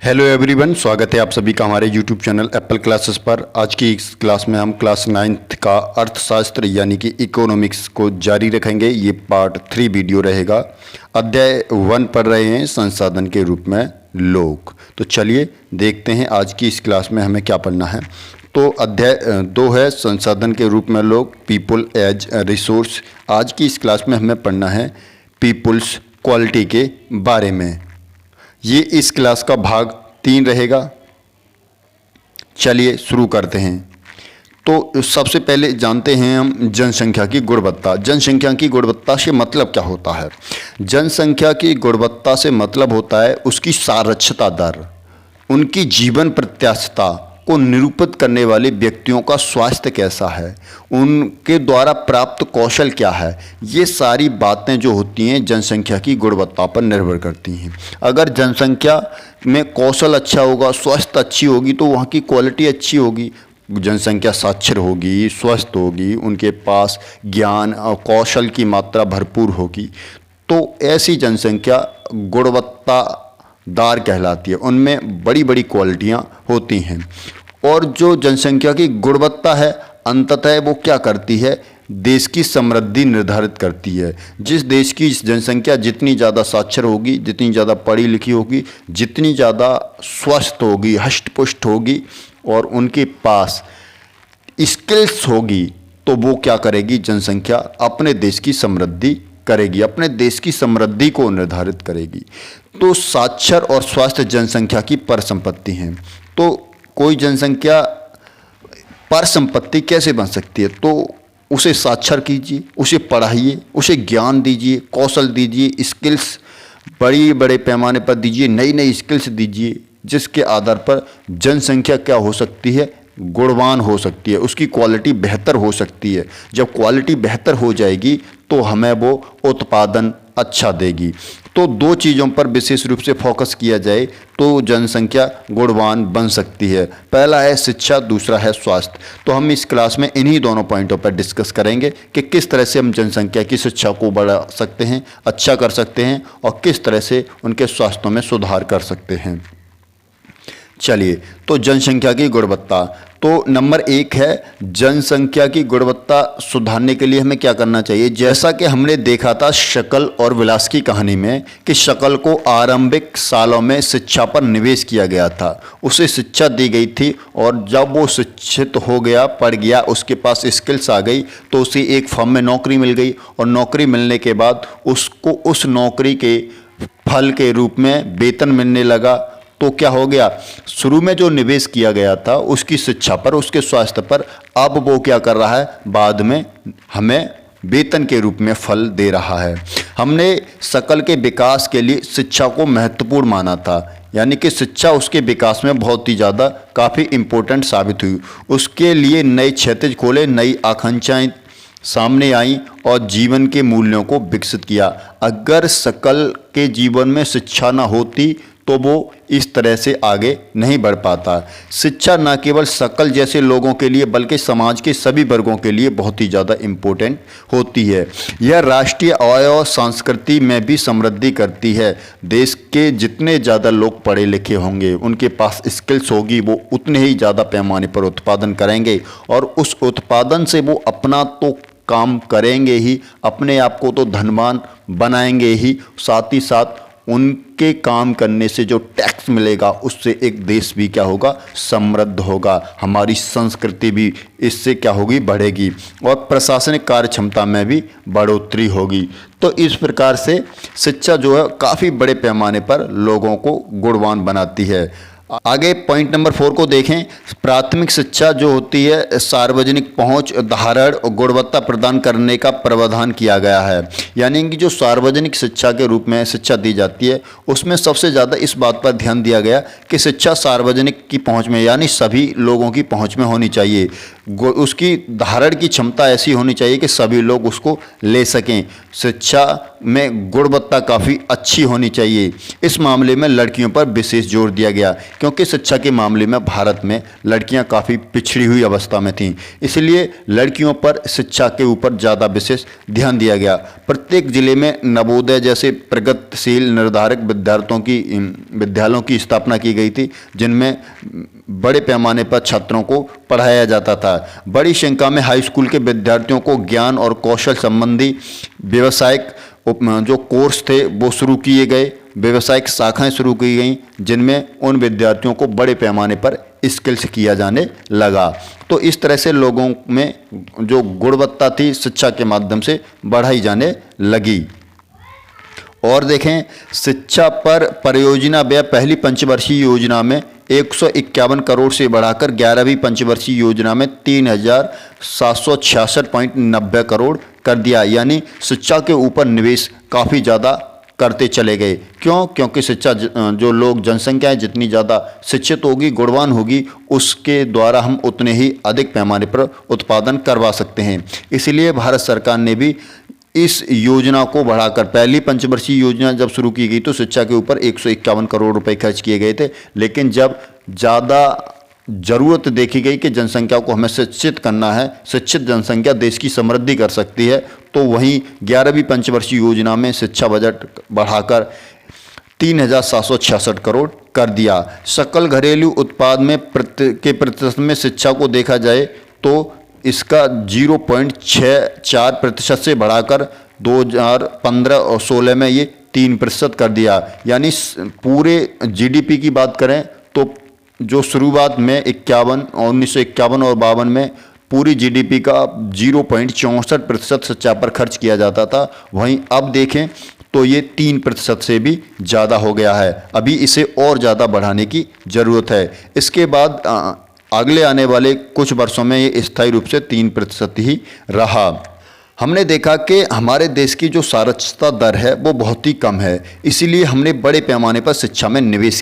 Hello everyone, स्वागत है आप सभी का हमारे यूट्यूब चैनल एप्पल क्लासेस पर। आज की इस क्लास में हम क्लास 9th का अर्थशास्त्र यानी कि इकोनॉमिक्स को जारी रखेंगे। ये पार्ट 3 वीडियो रहेगा। अध्याय 1 पढ़ रहे हैं, संसाधन के रूप में लोग। तो चलिए देखते हैं आज की इस क्लास में हमें क्या पढ़ना है। तो अध्याय 2 है संसाधन के रूप में लोग, पीपल एज रिसोर्स। आज की इस क्लास में हमें पढ़ना है पीपल्स क्वालिटी के बारे में। ये इस क्लास का भाग 3 रहेगा। चलिए शुरू करते हैं। तो सबसे पहले जानते हैं हम जनसंख्या की गुणवत्ता। जनसंख्या की गुणवत्ता से मतलब क्या होता है? जनसंख्या की गुणवत्ता से मतलब होता है उसकी साक्षरता दर, उनकी जीवन प्रत्याशा को निरूपित करने वाले व्यक्तियों का स्वास्थ्य कैसा है, उनके द्वारा प्राप्त कौशल क्या है। ये सारी बातें जो होती हैं जनसंख्या की गुणवत्ता पर निर्भर करती हैं। अगर जनसंख्या में कौशल अच्छा होगा, स्वास्थ्य अच्छी होगी, तो वहाँ की क्वालिटी अच्छी होगी। जनसंख्या साक्षर होगी, स्वस्थ होगी, उनके पास ज्ञान और कौशल की मात्रा भरपूर होगी, तो ऐसी जनसंख्या गुणवत्तादार कहलाती है। उनमें बड़ी बड़ी क्वालिटियाँ होती हैं। और जो जनसंख्या की गुणवत्ता है, अंततः वो क्या करती है? देश की समृद्धि निर्धारित करती है। जिस देश की जनसंख्या जितनी ज़्यादा साक्षर होगी, जितनी ज़्यादा पढ़ी लिखी होगी, जितनी ज़्यादा स्वस्थ होगी, हष्ट-पुष्ट होगी और उनके पास स्किल्स होगी, तो वो क्या करेगी? जनसंख्या अपने देश की समृद्धि करेगी, अपने देश की समृद्धि को निर्धारित करेगी। तो साक्षर और स्वास्थ्य जनसंख्या की परसंपत्ति हैं। तो कोई जनसंख्या परसंपत्ति कैसे बन सकती है? तो उसे साक्षर कीजिए, उसे पढ़ाइए, उसे ज्ञान दीजिए, कौशल दीजिए, स्किल्स बड़े बड़े पैमाने पर दीजिए, नई नई स्किल्स दीजिए, जिसके आधार पर जनसंख्या क्या हो सकती है? गुणवान हो सकती है, उसकी क्वालिटी बेहतर हो सकती है। जब क्वालिटी बेहतर हो जाएगी तो हमें वो उत्पादन अच्छा देगी। तो दो चीज़ों पर विशेष रूप से फोकस किया जाए तो जनसंख्या गुणवान बन सकती है। पहला है शिक्षा, दूसरा है स्वास्थ्य। तो हम इस क्लास में इन्हीं दोनों पॉइंटों पर डिस्कस करेंगे कि किस तरह से हम जनसंख्या की शिक्षा को बढ़ा सकते हैं, अच्छा कर सकते हैं, और किस तरह से उनके स्वास्थ्य में सुधार कर सकते हैं। चलिए, तो जनसंख्या की गुणवत्ता। तो नंबर 1 है जनसंख्या की गुणवत्ता सुधारने के लिए हमें क्या करना चाहिए? जैसा कि हमने देखा था शकल और विलास की कहानी में कि शकल को आरंभिक सालों में शिक्षा पर निवेश किया गया था, उसे शिक्षा दी गई थी, और जब वो शिक्षित हो गया, पढ़ गया, उसके पास स्किल्स आ गई, तो उसे एक फर्म में नौकरी मिल गई, और नौकरी मिलने के बाद उसको उस नौकरी के फल के रूप में वेतन मिलने लगा। तो क्या हो गया? शुरू में जो निवेश किया गया था उसकी शिक्षा पर, उसके स्वास्थ्य पर, अब वो क्या कर रहा है? बाद में हमें वेतन के रूप में फल दे रहा है। हमने शकल के विकास के लिए शिक्षा को महत्वपूर्ण माना था, यानी कि शिक्षा उसके विकास में बहुत ही ज़्यादा काफ़ी इम्पोर्टेंट साबित हुई। उसके लिए नए क्षेत्र खोले, नई आकांक्षाएं सामने आई और जीवन के मूल्यों को विकसित किया। अगर शकल के जीवन में शिक्षा ना होती तो वो इस तरह से आगे नहीं बढ़ पाता। शिक्षा न केवल शकल जैसे लोगों के लिए बल्कि समाज के सभी वर्गों के लिए बहुत ही ज़्यादा इम्पोर्टेंट होती है। यह राष्ट्रीय आय और संस्कृति में भी समृद्धि करती है। देश के जितने ज़्यादा लोग पढ़े लिखे होंगे, उनके पास स्किल्स होगी, वो उतने ही ज़्यादा पैमाने पर उत्पादन करेंगे, और उस उत्पादन से वो अपना तो काम करेंगे ही, अपने आप को तो धनवान बनाएंगे ही, साथ ही साथ उनके काम करने से जो टैक्स मिलेगा उससे एक देश भी क्या होगा? समृद्ध होगा। हमारी संस्कृति भी इससे क्या होगी? बढ़ेगी, और प्रशासनिक कार्य क्षमता में भी बढ़ोतरी होगी। तो इस प्रकार से शिक्षा जो है काफ़ी बड़े पैमाने पर लोगों को गुणवान बनाती है। आगे पॉइंट नंबर 4 को देखें। प्राथमिक शिक्षा जो होती है, सार्वजनिक पहुंच, धारण और गुणवत्ता प्रदान करने का प्रावधान किया गया है। यानी कि जो सार्वजनिक शिक्षा के रूप में शिक्षा दी जाती है, उसमें सबसे ज़्यादा इस बात पर ध्यान दिया गया कि शिक्षा सार्वजनिक की पहुंच में, यानी सभी लोगों की पहुंच में होनी चाहिए। उसकी धारण की क्षमता ऐसी होनी चाहिए कि सभी लोग उसको ले सकें। शिक्षा में गुणवत्ता काफ़ी अच्छी होनी चाहिए। इस मामले में लड़कियों पर विशेष जोर दिया गया, क्योंकि शिक्षा के मामले में भारत में लड़कियां काफ़ी पिछड़ी हुई अवस्था में थीं, इसलिए लड़कियों पर शिक्षा के ऊपर ज़्यादा विशेष ध्यान दिया गया। प्रत्येक जिले में नवोदय जैसे प्रगतिशील निर्धारक विद्यालयों की स्थापना की गई थी, जिनमें बड़े पैमाने पर छात्रों को पढ़ाया जाता था। बड़ी संख्या में हाई स्कूल के विद्यार्थियों को ज्ञान और कौशल संबंधी व्यावसायिक जो कोर्स थे वो शुरू किए गए, व्यावसायिक शाखाएं शुरू की गईं, जिनमें उन विद्यार्थियों को बड़े पैमाने पर स्किल्स किया जाने लगा। तो इस तरह से लोगों में जो गुणवत्ता थी शिक्षा के माध्यम से बढ़ाई जाने लगी। और देखें, शिक्षा पर परियोजना व्यय पहली पंचवर्षीय योजना में 151 करोड़ से बढ़ाकर 11वीं पंचवर्षीय योजना में 3766.90 करोड़ कर दिया। यानी शिक्षा के ऊपर निवेश काफ़ी ज़्यादा करते चले गए। क्यों? क्योंकि शिक्षा जो लोग जनसंख्या जितनी ज़्यादा शिक्षित होगी, गुणवान होगी, उसके द्वारा हम उतने ही अधिक पैमाने पर उत्पादन करवा सकते हैं। इसलिए भारत सरकार ने भी इस योजना को बढ़ाकर, पहली पंचवर्षीय योजना जब शुरू की गई तो शिक्षा के ऊपर 151 करोड़ रुपए खर्च किए गए थे, लेकिन जब ज़्यादा ज़रूरत देखी गई कि जनसंख्या को हमें शिक्षित करना है, शिक्षित जनसंख्या देश की समृद्धि कर सकती है, तो वहीं 11वीं पंचवर्षीय योजना में शिक्षा बजट बढ़ाकर 3766 करोड़ कर दिया। सकल घरेलू उत्पाद में के प्रतिशत में शिक्षा को देखा जाए तो इसका 0.64% से बढ़ाकर 2015 और 16 में ये 3% कर दिया। यानी पूरे जीडीपी की बात करें तो जो शुरुआत में 1951 और 52 में पूरी जीडीपी का 0.64% शिक्षा पर खर्च किया जाता था, वहीं अब देखें तो ये 3% से भी ज़्यादा हो गया है। अभी इसे और ज़्यादा बढ़ाने की ज़रूरत है। इसके बाद अगले आने वाले कुछ वर्षों में ये स्थायी रूप से 3% ही रहा। हमने देखा कि हमारे देश की जो साक्षरता दर है वो बहुत ही कम है, इसीलिए हमने बड़े पैमाने पर शिक्षा में निवेश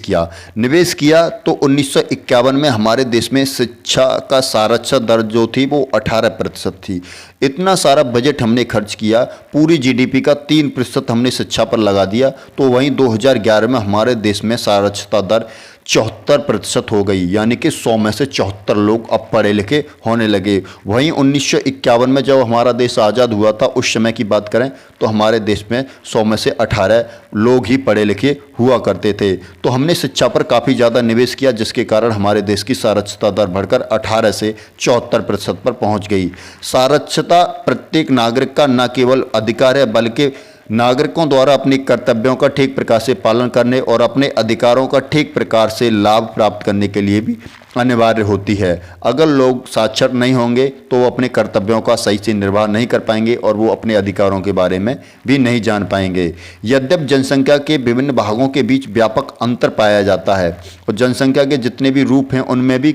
किया तो 1951 में हमारे देश में शिक्षा का साक्षरता दर जो थी वो 18% थी। इतना सारा बजट हमने खर्च किया, पूरी जीडीपी का 3% हमने शिक्षा पर लगा दिया, तो वहीं 2011 में हमारे देश में साक्षरता दर 74% हो गई। यानी कि 100 में से 74 लोग अब पढ़े लिखे होने लगे। वहीं 1951 में जब हमारा देश आज़ाद हुआ था, उस समय की बात करें तो हमारे देश में 100 में से 18 लोग ही पढ़े लिखे हुआ करते थे। तो हमने शिक्षा पर काफ़ी ज़्यादा निवेश किया, जिसके कारण हमारे देश की साक्षरता दर बढ़कर 18 से 74% पर पहुँच गई। साक्षरता प्रत्येक नागरिक का न केवल अधिकार है, बल्कि नागरिकों द्वारा अपने कर्तव्यों का ठीक प्रकार से पालन करने और अपने अधिकारों का ठीक प्रकार से लाभ प्राप्त करने के लिए भी अनिवार्य होती है। अगर लोग साक्षर नहीं होंगे तो वो अपने कर्तव्यों का सही से निर्वाह नहीं कर पाएंगे और वो अपने अधिकारों के बारे में भी नहीं जान पाएंगे। यद्यपि जनसंख्या के विभिन्न भागों के बीच व्यापक अंतर पाया जाता है और जनसंख्या के जितने भी रूप हैं उनमें भी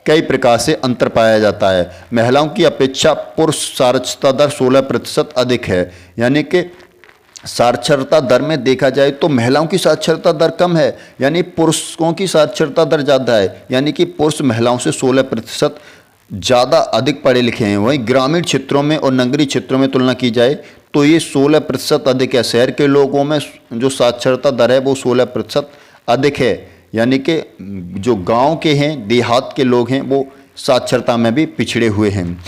कई प्रकार से अंतर पाया जाता है। महिलाओं की अपेक्षा पुरुष साक्षरता दर 16% अधिक है। यानी कि साक्षरता दर में देखा जाए तो महिलाओं की साक्षरता दर कम है, यानी पुरुषों की साक्षरता दर ज़्यादा है। यानी कि पुरुष महिलाओं से 16% ज़्यादा अधिक पढ़े लिखे हैं। वहीं ग्रामीण क्षेत्रों में और नगरीय क्षेत्रों में तुलना की जाए तो ये 16% अधिक है। शहर के लोगों में जो साक्षरता दर है वो 16% अधिक है। यानी कि जो गांव के हैं, देहात के लोग हैं, वो साक्षरता में भी पिछड़े हुए हैं।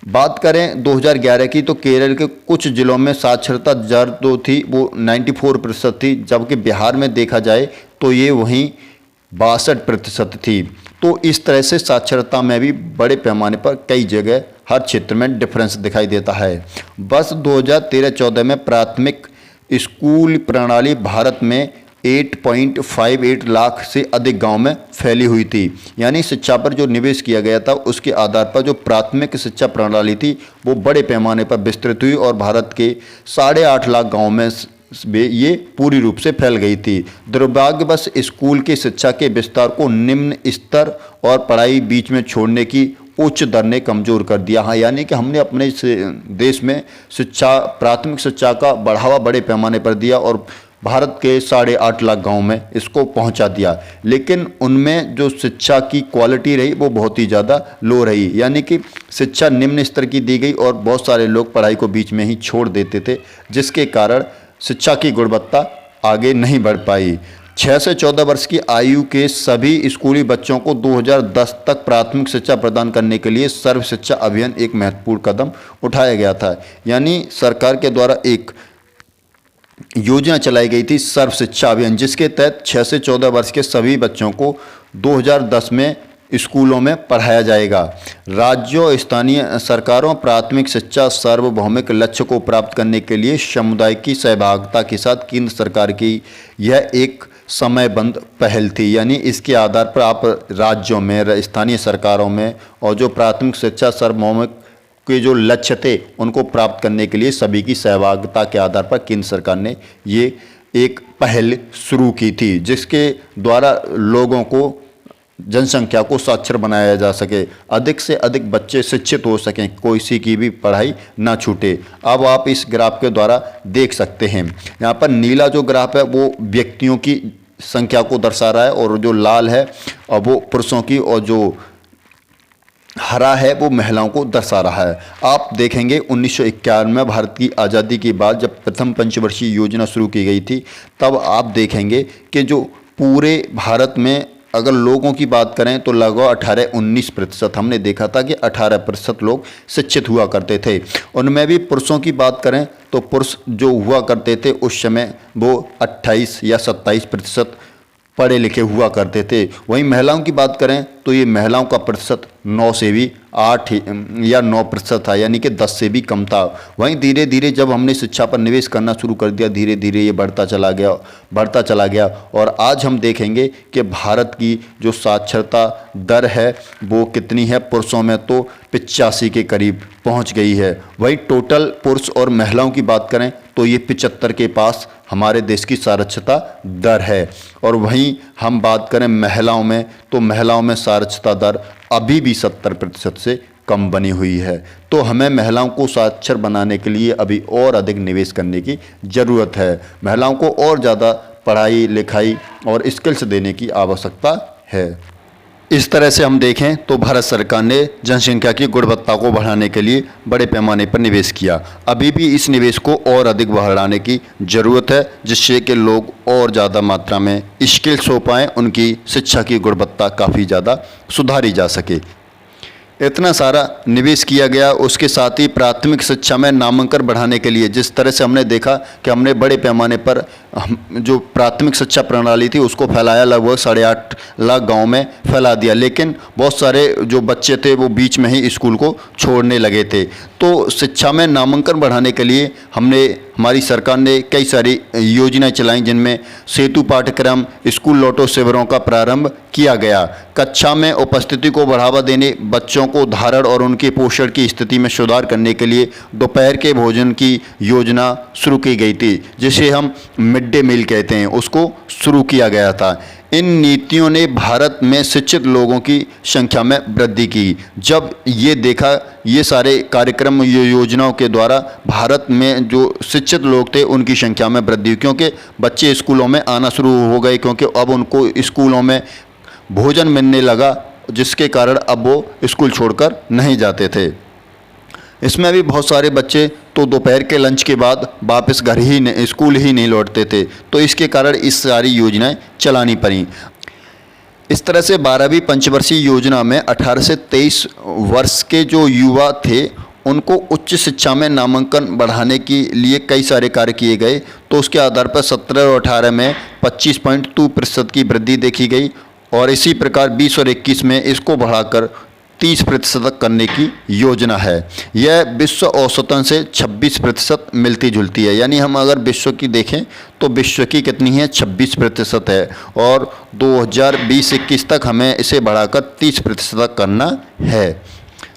बात करें 2011 की तो केरल के कुछ जिलों में साक्षरता दर जो थी वो 94% थी, जबकि बिहार में देखा जाए तो ये वहीं 62% थी। तो इस तरह से साक्षरता में भी बड़े पैमाने पर कई जगह हर क्षेत्र में डिफरेंस दिखाई देता है। वर्ष 2013-14 में प्राथमिक स्कूल प्रणाली भारत में 8.58 लाख से अधिक गांव में फैली हुई थी। यानी शिक्षा पर जो निवेश किया गया था उसके आधार पर जो प्राथमिक शिक्षा प्रणाली थी वो बड़े पैमाने पर विस्तृत हुई और भारत के 8.5 लाख गांव में ये पूरी रूप से फैल गई थी। दुर्भाग्यवश स्कूल की शिक्षा के विस्तार को निम्न स्तर और पढ़ाई बीच में छोड़ने की उच्च दर ने कमज़ोर कर दिया। हाँ, यानी कि हमने अपने देश में शिक्षा, प्राथमिक शिक्षा का बढ़ावा बड़े पैमाने पर दिया और भारत के 8.5 लाख गांव में इसको पहुंचा दिया। लेकिन उनमें जो शिक्षा की क्वालिटी रही वो बहुत ही ज़्यादा लो रही, यानी कि शिक्षा निम्न स्तर की दी गई और बहुत सारे लोग पढ़ाई को बीच में ही छोड़ देते थे, जिसके कारण शिक्षा की गुणवत्ता आगे नहीं बढ़ पाई। 6 से 14 वर्ष की आयु के सभी स्कूली बच्चों को 2010 तक प्राथमिक शिक्षा प्रदान करने के लिए सर्व शिक्षा अभियान एक महत्वपूर्ण कदम उठाया गया था। यानी सरकार के द्वारा एक योजना चलाई गई थी सर्व शिक्षा अभियान, जिसके तहत 6 से 14 वर्ष के सभी बच्चों को 2010 में स्कूलों में पढ़ाया जाएगा। राज्यों और स्थानीय सरकारों प्राथमिक शिक्षा सार्वभौमिक लक्ष्य को प्राप्त करने के लिए समुदाय की सहभागिता के साथ केंद्र सरकार की यह एक समयबद्ध पहल थी। यानी इसके आधार पर आप राज्यों में, स्थानीय सरकारों में और जो प्राथमिक शिक्षा सार्वभौमिक के जो लक्ष्य थे उनको प्राप्त करने के लिए सभी की सहभागिता के आधार पर केंद्र सरकार ने ये एक पहल शुरू की थी, जिसके द्वारा लोगों को, जनसंख्या को साक्षर बनाया जा सके, अधिक से अधिक बच्चे शिक्षित हो सकें, कोई सी की भी पढ़ाई ना छूटे। अब आप इस ग्राफ के द्वारा देख सकते हैं, यहाँ पर नीला जो ग्राफ है वो व्यक्तियों की संख्या को दर्शा रहा है और जो लाल है और वो पुरुषों की और जो हरा है वो महिलाओं को दर्शा रहा है। आप देखेंगे 1951 में भारत की आज़ादी के बाद जब प्रथम पंचवर्षीय योजना शुरू की गई थी, तब आप देखेंगे कि जो पूरे भारत में अगर लोगों की बात करें तो लगभग 18-19% हमने देखा था कि 18% लोग शिक्षित हुआ करते थे। उनमें भी पुरुषों की बात करें तो पुरुष जो हुआ करते थे उस समय वो 28 या 27% पढ़े लिखे हुआ करते थे। वहीं महिलाओं की बात करें तो ये महिलाओं का प्रतिशत 9 से भी 8 या 9% था, यानी कि 10 से भी कम था। वहीं धीरे धीरे जब हमने शिक्षा पर निवेश करना शुरू कर दिया, धीरे धीरे ये बढ़ता चला गया और आज हम देखेंगे कि भारत की जो साक्षरता दर है वो कितनी है, पुरुषों में तो 85 के करीब पहुंच गई है। वहीं टोटल पुरुष और महिलाओं की बात करें तो ये 75 के पास हमारे देश की साक्षरता दर है। और वहीं हम बात करें महिलाओं में तो महिलाओं में साक्षरता दर अभी भी 70% से कम बनी हुई है। तो हमें महिलाओं को साक्षर बनाने के लिए अभी और अधिक निवेश करने की ज़रूरत है। महिलाओं को और ज़्यादा पढ़ाई लिखाई और स्किल्स देने की आवश्यकता है। इस तरह से हम देखें तो भारत सरकार ने जनसंख्या की गुणवत्ता को बढ़ाने के लिए बड़े पैमाने पर निवेश किया। अभी भी इस निवेश को और अधिक बढ़ाने की ज़रूरत है, जिससे कि लोग और ज़्यादा मात्रा में स्किल्स हो पाएँ, उनकी शिक्षा की गुणवत्ता काफ़ी ज़्यादा सुधारी जा सके। इतना सारा निवेश किया गया, उसके साथ ही प्राथमिक शिक्षा में नामांकन बढ़ाने के लिए जिस तरह से हमने देखा कि हमने बड़े पैमाने पर जो प्राथमिक शिक्षा प्रणाली थी उसको फैलाया, लगभग 8.5 लाख गाँव में फैला दिया। लेकिन बहुत सारे जो बच्चे थे वो बीच में ही स्कूल को छोड़ने लगे थे। तो शिक्षा में नामांकन बढ़ाने के लिए हमारी सरकार ने कई सारी योजनाएं चलाई, जिनमें सेतु पाठ्यक्रम, स्कूल लौटो शिविरों का प्रारंभ किया गया। कक्षा में उपस्थिति को बढ़ावा देने, बच्चों को धारण और उनके पोषण की स्थिति में सुधार करने के लिए दोपहर के भोजन की योजना शुरू की गई थी, जिसे हम मिड डे मील कहते हैं, उसको शुरू किया गया था। इन नीतियों ने भारत में शिक्षित लोगों की संख्या में वृद्धि की। जब ये देखा, ये सारे कार्यक्रम, ये योजनाओं के द्वारा भारत में जो शिक्षित लोग थे उनकी संख्या में वृद्धि हुई, क्योंकि बच्चे स्कूलों में आना शुरू हो गए, क्योंकि अब उनको स्कूलों में भोजन मिलने लगा, जिसके कारण अब वो स्कूल छोड़कर नहीं जाते थे। इसमें भी बहुत सारे बच्चे तो दोपहर के लंच के बाद वापस स्कूल ही नहीं लौटते थे, तो इसके कारण इस सारी योजनाएं चलानी पड़ी। इस तरह से 12वीं पंचवर्षीय योजना में 18 से 23 वर्ष के जो युवा थे उनको उच्च शिक्षा में नामांकन बढ़ाने के लिए कई सारे कार्य किए गए। तो उसके आधार पर 17 और 18 में 25.2% की वृद्धि देखी गई और इसी प्रकार 20 और 21 में इसको बढ़ाकर 30% तक करने की योजना है। यह विश्व औसतन से 26% मिलती जुलती है, यानी हम अगर विश्व की देखें तो विश्व की कितनी है, 26% है और 2020-21 तक हमें इसे बढ़ाकर 30% तक करना है।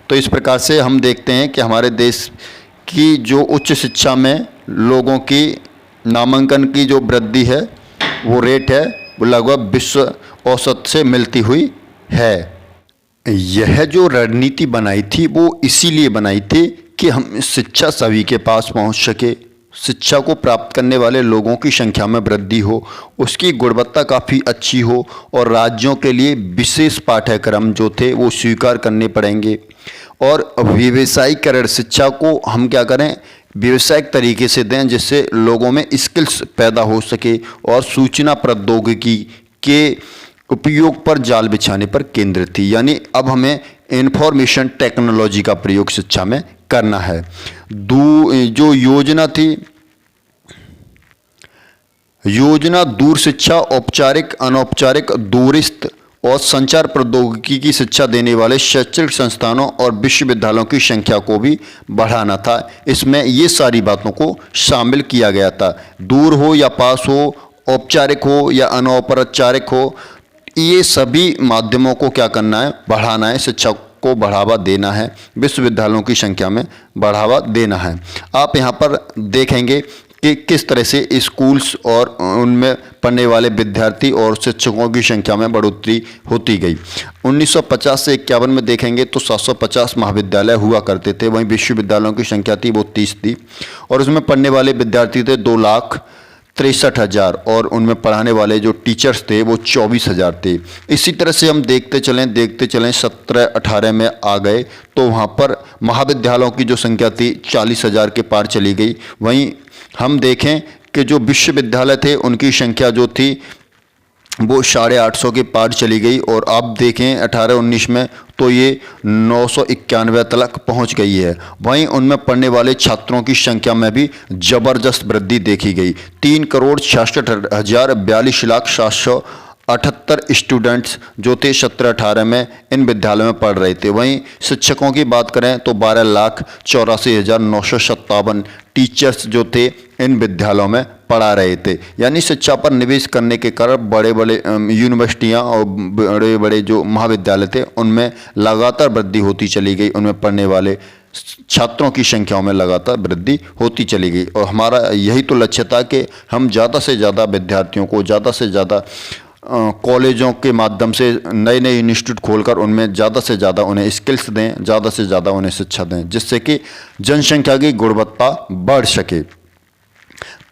तो इस प्रकार से हम देखते हैं कि हमारे देश की जो उच्च शिक्षा में लोगों की नामांकन की जो वृद्धि है वो रेट है वो लगभग विश्व औसत से मिलती हुई है। यह जो रणनीति बनाई थी वो इसीलिए बनाई थी कि हम शिक्षा सभी के पास पहुंच सके, शिक्षा को प्राप्त करने वाले लोगों की संख्या में वृद्धि हो, उसकी गुणवत्ता काफ़ी अच्छी हो और राज्यों के लिए विशेष पाठ्यक्रम जो थे वो स्वीकार करने पड़ेंगे। और व्यावसायीकरण, शिक्षा को हम क्या करें, व्यावसायिक तरीके से दें जिससे लोगों में स्किल्स पैदा हो सके और सूचना प्रौद्योगिकी के उपयोग पर जाल बिछाने पर केंद्रित थी। यानी अब हमें इंफॉर्मेशन टेक्नोलॉजी का प्रयोग शिक्षा में करना है। जो योजना थी, योजना दूर शिक्षा, औपचारिक, अनौपचारिक, दूरस्थ और संचार प्रौद्योगिकी की शिक्षा देने वाले शैक्षणिक संस्थानों और विश्वविद्यालयों की संख्या को भी बढ़ाना था। इसमें ये सारी बातों को शामिल किया गया था। दूर हो या पास हो, औपचारिक हो या अनौपचारिक हो, ये सभी माध्यमों को क्या करना है, बढ़ाना है, शिक्षा को बढ़ावा देना है, विश्वविद्यालयों की संख्या में बढ़ावा देना है। आप यहाँ पर देखेंगे कि किस तरह से स्कूल्स और उनमें पढ़ने वाले विद्यार्थी और शिक्षकों की संख्या में बढ़ोतरी होती गई। 1950 से 51 में देखेंगे तो 750 महाविद्यालय हुआ करते थे, वहीं विश्वविद्यालयों की संख्या थी वो 30 थी और उसमें पढ़ने वाले विद्यार्थी थे 2,63,000 और उनमें पढ़ाने वाले जो टीचर्स थे वो 24,000 थे। इसी तरह से हम देखते चलें 17-18 में आ गए तो वहाँ पर महाविद्यालयों की जो संख्या थी 40,000 के पार चली गई। वहीं हम देखें कि जो विश्वविद्यालय थे उनकी संख्या जो थी वो 850 के पार चली गई और अब देखें 18-19 में तो ये 991 तक पहुंच गई है। वहीं उनमें पढ़ने वाले छात्रों की संख्या में भी ज़बरदस्त वृद्धि देखी गई। 3,66,42,778 स्टूडेंट्स जो थे 17-18 में इन विद्यालयों में पढ़ रहे थे। वहीं शिक्षकों की बात करें तो 12,84,957 टीचर्स जो थे इन विद्यालयों में पढ़ा रहे थे। यानी शिक्षा पर निवेश करने के कारण बड़े बड़े यूनिवर्सिटियां और बड़े बड़े जो महाविद्यालय थे उनमें लगातार वृद्धि होती चली गई, उनमें पढ़ने वाले छात्रों की संख्याओं में लगातार वृद्धि होती चली गई। और हमारा यही तो लक्ष्य था कि हम ज़्यादा से ज़्यादा विद्यार्थियों को ज़्यादा से ज़्यादा कॉलेजों के माध्यम से नए नए इंस्टीट्यूट खोलकर उनमें ज़्यादा से ज़्यादा उन्हें स्किल्स दें, ज़्यादा से ज़्यादा उन्हें शिक्षा दें, जिससे कि जनसंख्या की गुणवत्ता बढ़ सके।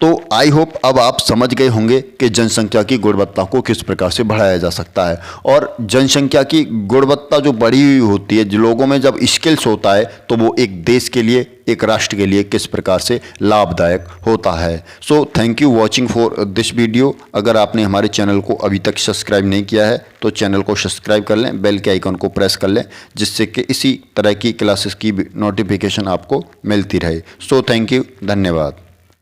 तो आई होप अब आप समझ गए होंगे कि जनसंख्या की गुणवत्ता को किस प्रकार से बढ़ाया जा सकता है। और जनसंख्या की गुणवत्ता जो बढ़ी हुई होती है, जो लोगों में जब स्किल्स होता है तो वो एक देश के लिए, एक राष्ट्र के लिए किस प्रकार से लाभदायक होता है। So thank you watching for this video. अगर आपने हमारे चैनल को अभी तक सब्सक्राइब नहीं किया है तो चैनल को सब्सक्राइब कर लें, बेल के आइकन को प्रेस कर लें, जिससे कि इसी तरह की क्लासेस की नोटिफिकेशन आपको मिलती रहे। सो थैंक यू, धन्यवाद।